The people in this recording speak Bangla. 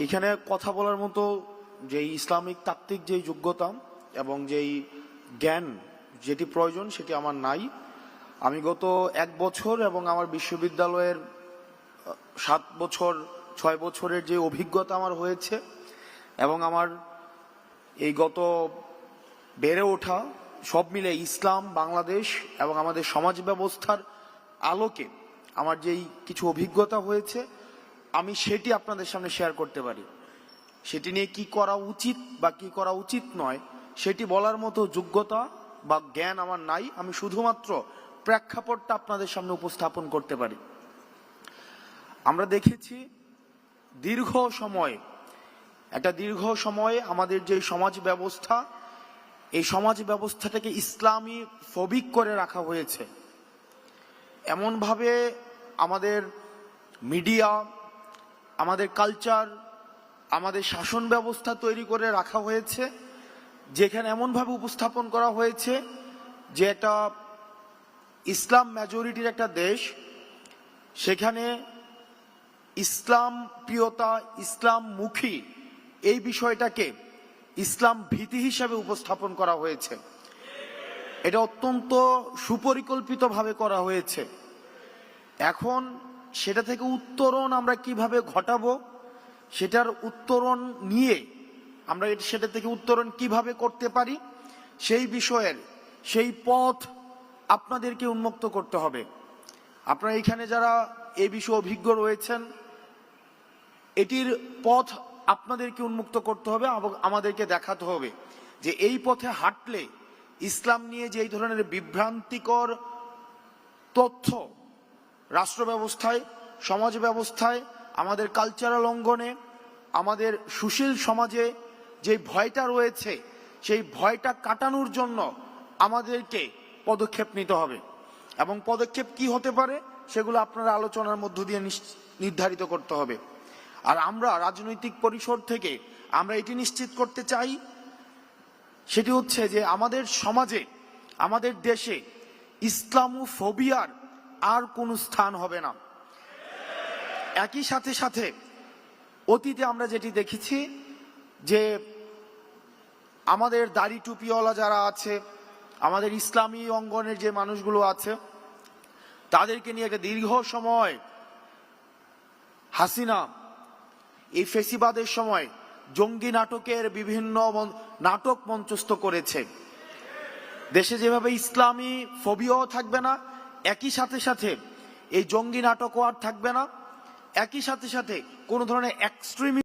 এখানে কথা বলার মতো যেই ইসলামিক তাত্ত্বিক যেই যোগ্যতা এবং যেই জ্ঞান যেটি প্রয়োজন সেটি আমার নাই। আমি গত 1 বছর এবং আমার বিশ্ববিদ্যালয়ের 7 বছর 6 বছরের যে অভিজ্ঞতা আমার হয়েছে এবং আমার এই গত বেড়ে ওঠা সব মিলে ইসলাম, বাংলাদেশ এবং আমাদের সমাজ ব্যবস্থার আলোকে আমার যেই কিছু অভিজ্ঞতা হয়েছে আমি সেটি আপনাদের সামনে শেয়ার করতে পারি। সেটি নিয়ে কি করা উচিত বা কি করা উচিত নয় সেটি বলার মতো যোগ্যতা বা জ্ঞান আমার নাই। আমি শুধুমাত্র প্রেক্ষাপটটা আপনাদের সামনে উপস্থাপন করতে পারি। আমরা দেখেছি দীর্ঘ সময় আমাদের যে সমাজ ব্যবস্থা, এই সমাজ ব্যবস্থাটাকে ইসলামী ফবিক করে রাখা হয়েছে। এমনভাবে আমাদের মিডিয়া, আমাদের কালচার, আমাদের শাসন ব্যবস্থা তৈরি করে রাখা হয়েছে, যেখানে এমনভাবে উপস্থাপন করা হয়েছে যে একটা ইসলাম মেজরিটির একটা দেশ, সেখানে ইসলাম প্রিয়তা, ইসলাম মুখী এই বিষয়টাকে ইসলাম ভীতি হিসাবে উপস্থাপন করা হয়েছে। এটা অত্যন্ত সুপরিকল্পিতভাবে করা হয়েছে। এখন সেটা থেকে উত্তরণ আমরা কিভাবে ঘটাবো, সেটার উত্তরণ নিয়ে আমরা সেটা থেকে উত্তরণ কিভাবে করতে পারি সেই বিষয়ের সেই পথ আপনাদেরকে উন্মুক্ত করতে হবে। আপনারা এখানে যারা এই বিষয়ে অভিজ্ঞ রয়েছেন, এটির পথ আপনাদেরকে উন্মুক্ত করতে হবে এবং আমাদেরকে দেখাতে হবে যে এই পথে হাঁটলে ইসলাম নিয়ে যে এই ধরনের বিভ্রান্তিকর তথ্য রাষ্ট্র ব্যবস্থায়, সমাজ ব্যবস্থায়, আমাদের কালচারাল অঙ্গনে, আমাদের সুশীল সমাজে যে ভয়টা রয়েছে সেই ভয়টা কাটানোর জন্য আমাদেরকে পদক্ষেপ নিতে হবে। এবং পদক্ষেপ কি হতে পারে সেগুলো আপনারা আলোচনার মধ্য দিয়ে নির্ধারিত করতে হবে। আর আমরা রাজনৈতিক পরিসর থেকে আমরা এটি নিশ্চিত করতে চাই, সেটি হচ্ছে যে আমাদের সমাজে, আমাদের দেশে ইসলামোফোবিয়ার আর কোনো স্থান হবে না। একই সাথে অতীতে আমরা যেটি দেখেছি যে আমাদের দাড়ি টুপিওয়ালা যারা আছে, আমাদের ইসলামী অঙ্গনের যে মানুষগুলো আছে, তাদেরকে নিয়ে একটা দীর্ঘ সময় হাসিনা এই ফেসিবাদের সময় জঙ্গি নাটকের বিভিন্ন নাটক মঞ্চস্থ করেছে। দেশে যেভাবে ইসলামী ফোবিয়াও থাকবে না, একই সাথে এই জঙ্গি নাটকও আর থাকবে না, একই সাথে কোনো ধরনের এক্সট্রিম